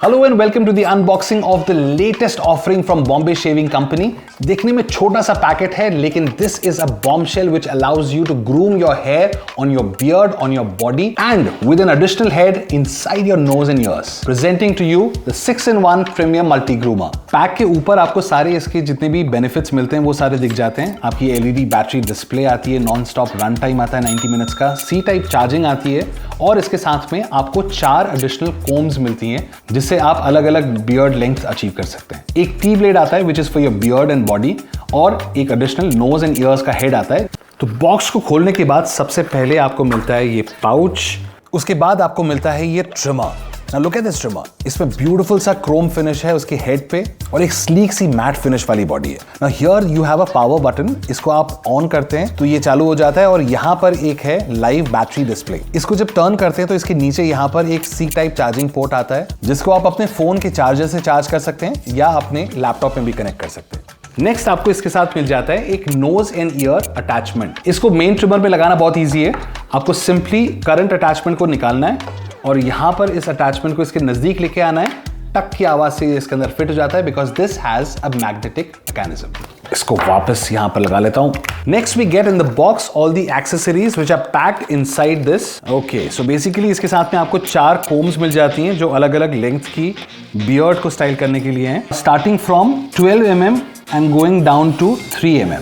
Hello and welcome to the unboxing of the latest offering from Bombay Shaving Company. देखने में छोटा सा packet है लेकिन this is a bombshell which allows you to groom your hair on your beard, on your body and with an additional head inside your nose and ears. Presenting to you the 6-in-1 Premium Multi Groomer. Pack के ऊपर आपको सारे इसके जितने भी benefits मिलते हैं वो सारे दिख जाते हैं. आपकी LED बैटरी डिस्प्ले आती है, नॉन स्टॉप रन टाइम आता है 90 मिनट्स का, C टाइप चार्जिंग आती है और इसके साथ में आपको 4 एडिशनल कोम्स मिलती हैं जिससे आप अलग अलग बियर्ड लेंथ अचीव कर सकते हैं. एक टी ब्लेड आता है which is for your beard and body और एक एडिशनल नोज एंड ईयर्स का हेड आता है. तो बॉक्स को खोलने के बाद सबसे पहले आपको मिलता है ये पाउच, उसके बाद आपको मिलता है ये trimmer. Now look at this trimmer. इसमें ब्यूटीफुल सा क्रोम फिनिश है उसके हेड पे और एक स्लीक सी मैट फिनिश वाली बॉडी है. Now here you have a power button. इसको आप ऑन करते हैं तो ये चालू हो जाता है और यहाँ पर एक है लाइव बैटरी डिस्प्ले. इसको जब टर्न करते हैं तो इसके नीचे यहाँ पर एक C टाइप चार्जिंग पोर्ट आता है जिसको आप अपने फोन के चार्जर से चार्ज कर सकते हैं या अपने लैपटॉप में भी कनेक्ट कर सकते हैं. नेक्स्ट आपको इसके साथ मिल जाता है एक नोज एंड ईयर अटैचमेंट. इसको मेन ट्रिमर पे लगाना बहुत ईजी है. आपको सिंपली करंट अटैचमेंट को निकालना है और यहां पर इस अटैचमेंट को इसके नजदीक लेके आना है. टक की आवाज से इसके अंदर फिट हो जाता है because this has a magnetic mechanism. इसको वापस यहां पर लगा लेता हूं. Next we get in the box all the accessories which are packed inside this. Okay, so basically इसके साथ में आपको 4 कोम्स मिल जाती हैं जो अलग अलग लेंथ की बियर्ड को स्टाइल करने के लिए हैं, starting from 12 mm and going down to 3 mm.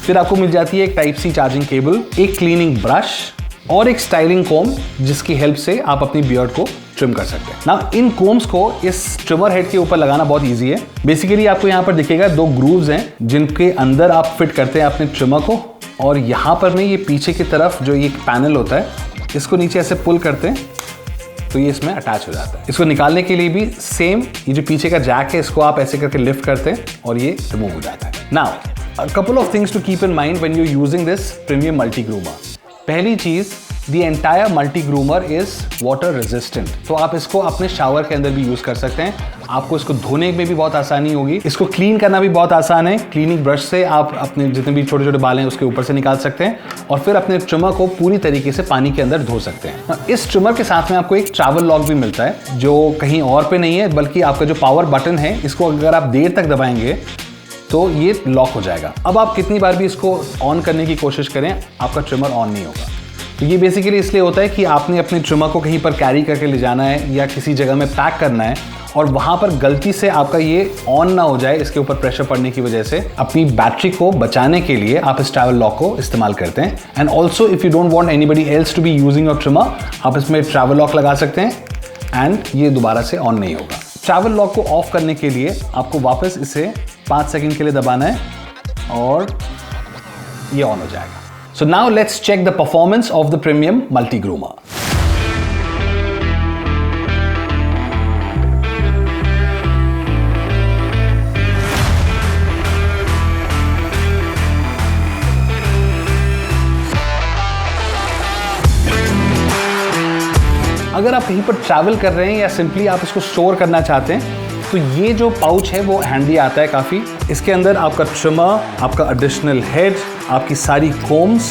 फिर आपको मिल जाती है एक टाइप C चार्जिंग केबल, एक क्लीनिंग ब्रश और एक स्टाइलिंग कोम जिसकी हेल्प से आप अपनी बियर्ड को ट्रिम कर सकते हैं. ना इन कोम्स को इस ट्रिमर हेड के ऊपर लगाना बहुत इजी है. बेसिकली आपको यहाँ पर दिखेगा 2 ग्रूव्स हैं जिनके अंदर आप फिट करते हैं अपने ट्रिमर को और यहाँ पर में ये पीछे की तरफ जो ये पैनल होता है इसको नीचे ऐसे पुल करते हैं तो ये इसमें अटैच हो जाता है. इसको निकालने के लिए भी सेम ये जो पीछे का जैक है इसको आप ऐसे करके लिफ्ट करते हैं और ये रिमूव हो जाता है. Now a couple of things to keep in mind when you using this premium multi groomer. पहली चीज, the entire multi groomer is water resistant. तो आप इसको अपने शावर के अंदर भी यूज कर सकते हैं. आपको इसको धोने में भी बहुत आसानी होगी. इसको क्लीन करना भी बहुत आसान है. क्लीनिंग ब्रश से आप अपने जितने भी छोटे छोटे बाल हैं उसके ऊपर से निकाल सकते हैं और फिर अपने ट्रिमर को पूरी तरीके से पानी के अंदर धो सकते हैं. इस ट्रिमर के साथ में आपको एक ट्रैवल लॉक भी मिलता है जो कहीं और पे नहीं है बल्कि आपका जो पावर बटन है इसको अगर आप देर तक दबाएंगे तो ये लॉक हो जाएगा. अब आप कितनी बार भी इसको ऑन करने की कोशिश करें आपका ट्रिमर ऑन नहीं होगा. तो ये बेसिकली इसलिए होता है कि आपने अपने ट्रिमर को कहीं पर कैरी करके ले जाना है या किसी जगह में पैक करना है और वहां पर गलती से आपका ये ऑन ना हो जाए इसके ऊपर प्रेशर पड़ने की वजह से. अपनी बैटरी को बचाने के लिए आप इस ट्रैवल लॉक को इस्तेमाल करते हैं. And also if you don't want anybody else to be using your trimmer आप इसमें ट्रैवल लॉक लगा सकते हैं एंड ये दोबारा से ऑन नहीं होगा. ट्रैवल लॉक को ऑफ करने के लिए आपको वापस इसे 5 सेकंड के लिए दबाना है और ये ऑन हो जाएगा. So now let's check the performance of the Premium Multi Groomer. अगर आप कहीं पर ट्रैवल कर रहे हैं या सिंपली आप इसको स्टोर करना चाहते हैं तो ये जो पाउच है वो हैंडी आता है काफ़ी. इसके अंदर आपका ट्रिमर, आपका एडिशनल हेड, आपकी सारी कोम्स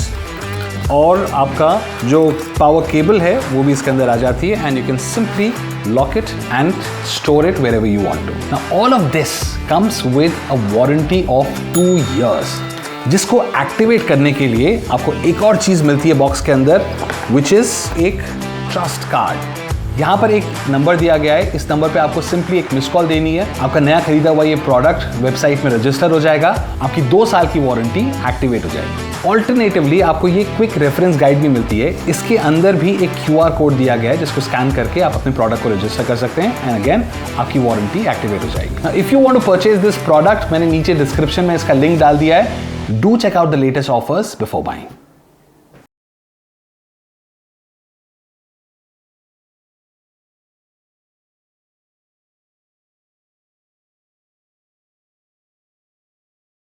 और आपका जो पावर केबल है वो भी इसके अंदर आ जाती है and you can simply lock it and store it wherever you want to. Now all of this comes with a warranty of 2 years जिसको एक्टिवेट करने के लिए आपको एक और चीज़ मिलती है बॉक्स के अंदर विच इज़ एक ट्रस्ट कार्ड. यहाँ पर एक नंबर दिया गया है. इस नंबर पे आपको सिंपली एक मिस कॉल देनी है. आपका नया खरीदा हुआ ये प्रोडक्ट वेबसाइट में रजिस्टर हो जाएगा. आपकी 2 साल की वारंटी एक्टिवेट हो जाएगी. ऑल्टरनेटिवली आपको ये क्विक रेफरेंस गाइड भी मिलती है. इसके अंदर भी एक QR कोड दिया गया है जिसको स्कैन करके आप अपने प्रोडक्ट को रजिस्टर कर सकते हैं एंड अगेन आपकी वारंटी एक्टिवेट हो जाएगी. If you want to purchase this product मैंने नीचे डिस्क्रिप्शन में इसका लिंक डाल दिया है. Do check out the latest offers before buying.